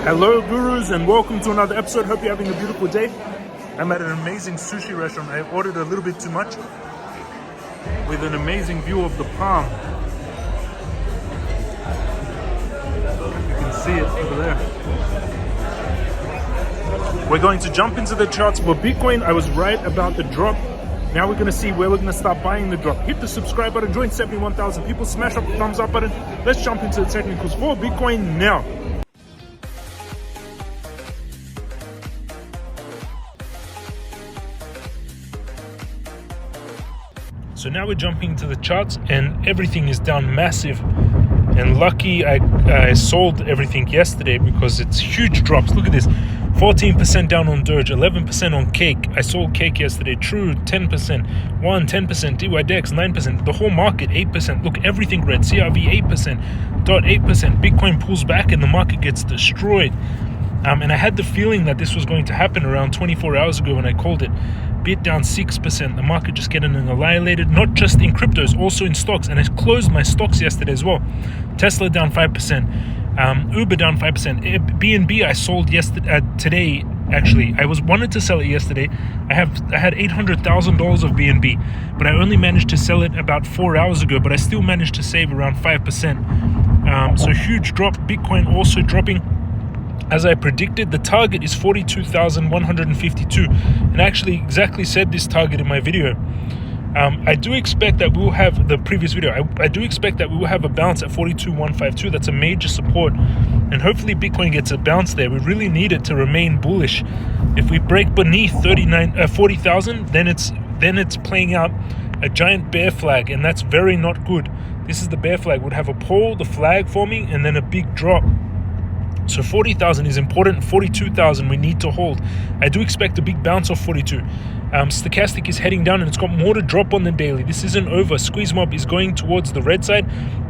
Hello gurus and welcome to another episode. Hope you're having a beautiful day. I'm at an amazing sushi restaurant. I ordered a little bit too much with an amazing view of the palm. You can see it over there. We're going to jump into the charts for Bitcoin. I was right about the drop. Now we're going to see where we're going to start buying the drop. Hit the subscribe button, join 71,000 people, smash up the thumbs up button. Let's jump into the technicals for Bitcoin now. So now we're jumping to the charts and everything is down massive. And lucky I sold everything yesterday because it's huge drops. Look at this. 14% down on Doge, 11% on Cake. I sold Cake yesterday. True, 10%. 10%. DYDX, 9%. The whole market, 8%. Look, everything red. CRV, 8%. DOT, 8%. Bitcoin pulls back and the market gets destroyed. And I had the feeling that this was going to happen around 24 hours ago when I called it. Bit down 6%. The market just getting annihilated, not just in cryptos, also in stocks. And I closed my stocks yesterday as well. Tesla down 5%. Uber down 5%. BNB I sold today. Actually, I wanted to sell it yesterday. I had $800,000 of BNB, but I only managed to sell it about 4 hours ago. But I still managed to save around 5%. So huge drop. Bitcoin also dropping. As I predicted, the target is 42,152, and I actually exactly said this target in my video. I do expect that we will have the previous video. I do expect that we will have a bounce at 42,152. That's a major support, and hopefully Bitcoin gets a bounce there. We really need it to remain bullish. If we break beneath 40,000, then it's playing out a giant bear flag, and that's very not good. This is the bear flag. Would have a pole, the flag forming, and then a big drop. So 40,000 is important. 42,000 we need to hold. I do expect a big bounce off 42. Stochastic is heading down and it's got more to drop on the daily. This isn't over. Squeeze mob is going towards the red side.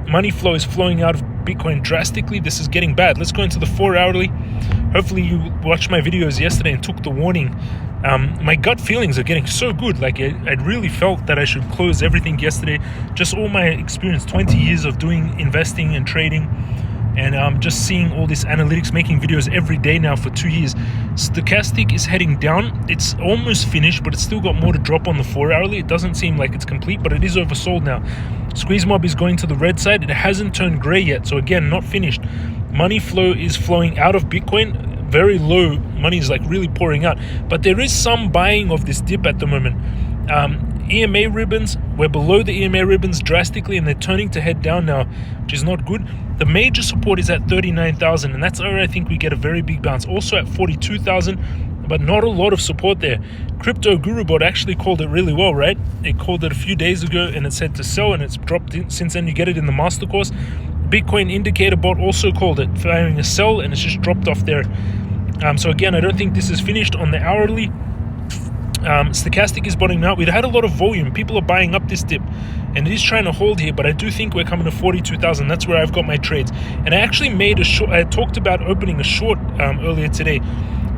Money flow is flowing out of Bitcoin drastically. This is getting bad. Let's go into the 4 hourly. Hopefully you watched my videos yesterday and took the warning. My gut feelings are getting so good. Like I really felt that I should close everything yesterday. Just all my experience, 20 years of doing investing and trading. And just seeing all this analytics, making videos every day now for 2 years. Stochastic is heading down. It's almost finished, but it's still got more to drop on the 4 hourly. It doesn't seem like it's complete, but it is oversold now. Squeeze mob is going to the red side. It hasn't turned gray yet, so again, not finished. Money flow is flowing out of Bitcoin. Very low. Money is like really pouring out, but there is some buying of this dip at the moment. EMA ribbons, we're below the EMA ribbons drastically, and they're turning to head down now, which is not good. The major support is at 39,000, and that's where I think we get a very big bounce. Also at 42,000, but not a lot of support there. Crypto Guru Bot actually called it really well, right? It called it a few days ago, and it said to sell, and it's dropped since then. You get it in the master course. Bitcoin Indicator Bot also called it firing a sell, and it's just dropped off there. So again, I don't think this is finished on the hourly. Stochastic is bottoming out. We've had a lot of volume. People are buying up this dip, and it is trying to hold here, but I do think we're coming to 42,000. That's where I've got my trades. And I actually made a short. I talked about opening a short earlier today,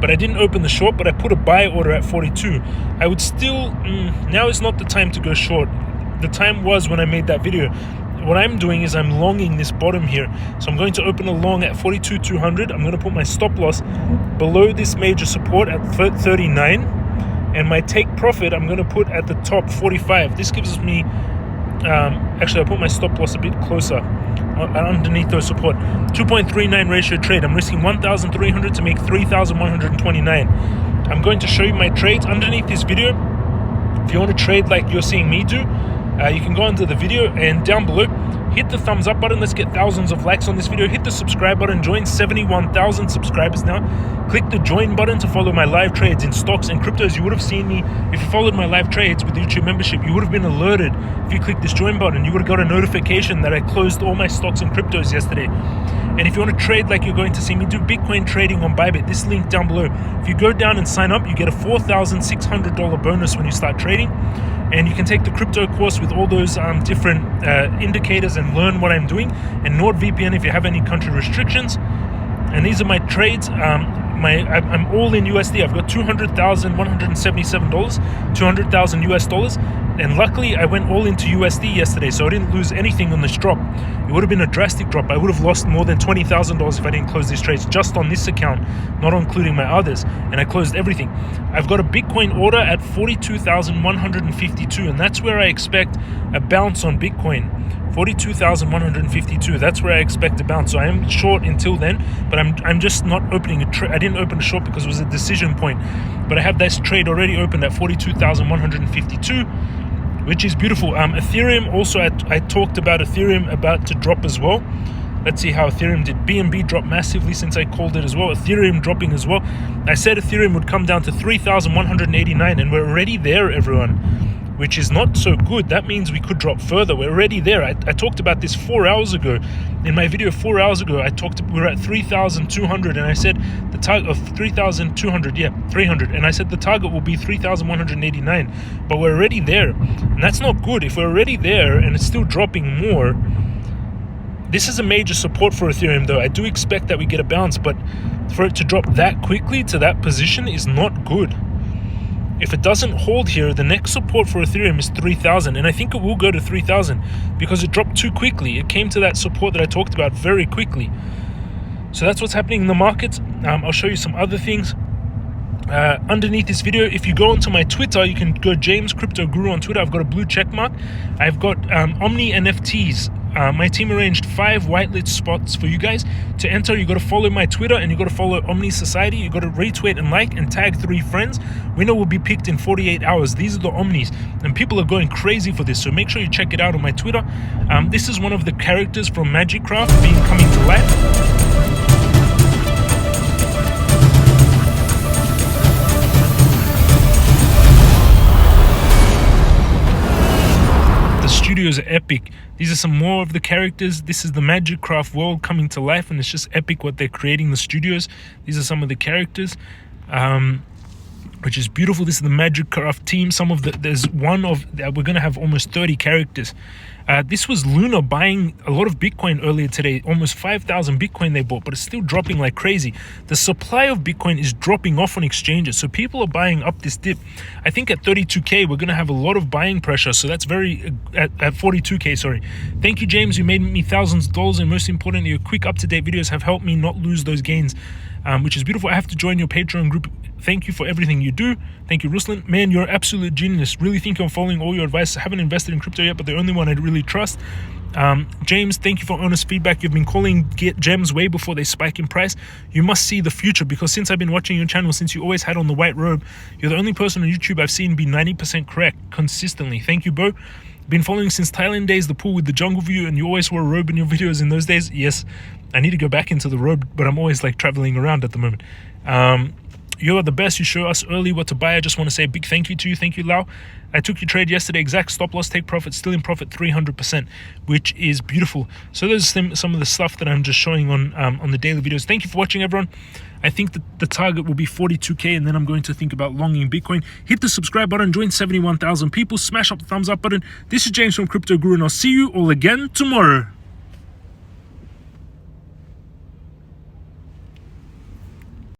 but I didn't open the short, but I put a buy order at 42. I would still, now is not the time to go short. The time was when I made that video. What I'm doing is I'm longing this bottom here. So I'm going to open a long at 42,200. I'm going to put my stop loss below this major support at 39. And my take profit, I'm going to put at the top 45. This gives me, actually I'll put my stop loss a bit closer underneath those support. 2.39 ratio trade. I'm risking 1,300 to make 3,129. I'm going to show you my trades underneath this video. If you want to trade like you're seeing me do, you can go under the video and down below, hit the thumbs up button. Let's get thousands of likes on this video. Hit the subscribe button. Join 71,000 subscribers now. Click the join button to follow my live trades in stocks and cryptos. You would have seen me, if you followed my live trades with the YouTube membership, you would have been alerted. If you click this join button, you would have got a notification that I closed all my stocks and cryptos yesterday. And if you want to trade like you're going to see me do Bitcoin trading on Bybit, this link down below. If you go down and sign up, you get a $4,600 bonus when you start trading. And you can take the crypto course with all those different indicators and learn what I'm doing. And NordVPN if you have any country restrictions. And these are my trades. I'm all in USD. I've got $200,177, $200,000 US, and luckily I went all into USD yesterday, so I didn't lose anything on this drop. It would have been a drastic drop. I would have lost more than $20,000 if I didn't close these trades just on this account, not including my others, and I closed everything. I've got a Bitcoin order at 42,152, and that's where I expect a bounce on Bitcoin. 42,152. That's where I expect to bounce. So I am short until then, but I'm just not opening a trade. I didn't open a short because it was a decision point, but I have this trade already opened at 42,152, which is beautiful. Ethereum also, I talked about Ethereum about to drop as well. Let's see how Ethereum did. BNB dropped massively since I called it as well. Ethereum dropping as well. I said Ethereum would come down to 3,189, and we're already there, everyone, which is not so good. That means we could drop further. We're already there. I talked about this 4 hours ago. In my video 4 hours ago, we're at 3,200, and I said the target of 3,200, 300, and I said the target will be 3,189, but we're already there, and that's not good. If we're already there and it's still dropping more, this is a major support for Ethereum though. I do expect that we get a bounce, but for it to drop that quickly to that position is not good. If it doesn't hold here, the next support for Ethereum is 3,000, and I think it will go to 3,000 because it dropped too quickly. It came to that support that I talked about very quickly. So that's what's happening in the markets. I'll show you some other things underneath this video. If you go onto my Twitter, you can go James Crypto Guru on Twitter. I've got a blue check mark. I've got Omni NFTs. My team arranged 5 whitelist spots for you guys to enter. You got to follow my Twitter, and you got to follow Omni Society. You got to retweet and like and tag 3 friends. Winner will be picked in 48 hours. These are the Omnis, and people are going crazy for this, so make sure you check it out on my Twitter. This is one of the characters from Magicraft coming to life. Studios are epic. These are some more of the characters. This is the Magicraft world coming to life, and it's just epic what they're creating, the studios. These are some of the characters, which is beautiful. This is the Magicraft team. We're gonna have almost 30 characters. This was Luna buying a lot of Bitcoin earlier today, almost 5,000 Bitcoin they bought, but it's still dropping like crazy. The supply of Bitcoin is dropping off on exchanges, so people are buying up this dip. I think at 32K, we're going to have a lot of buying pressure, so that's at 42K, sorry. Thank you, James. You made me thousands of dollars, and most importantly, your quick up-to-date videos have helped me not lose those gains, which is beautiful. I have to join your Patreon group. Thank you for everything you do. Thank you, Ruslan. Man, you're an absolute genius. Really think I'm following all your advice. I haven't invested in crypto yet, but the only one I really trust. James, thank you for honest feedback. You've been calling gems way before they spike in price. You must see the future, because since I've been watching your channel, since you always had on the white robe, you're the only person on YouTube I've seen be 90% correct consistently. Thank you, Bo. Been following since Thailand days, the pool with the jungle view, and you always wore a robe in your videos in those days. Yes, I need to go back into the robe, but I'm always like traveling around at the moment. You are the best. You show us early what to buy. I just want to say a big thank you to you. Thank you, Lau. I took your trade yesterday. Exact stop loss, take profit, still in profit 300%, which is beautiful. So those are some of the stuff that I'm just showing on the daily videos. Thank you for watching, everyone. I think that the target will be 42K, and then I'm going to think about longing Bitcoin. Hit the subscribe button, join 71,000 people, smash up the thumbs up button. This is James from Crypto Guru, and I'll see you all again tomorrow.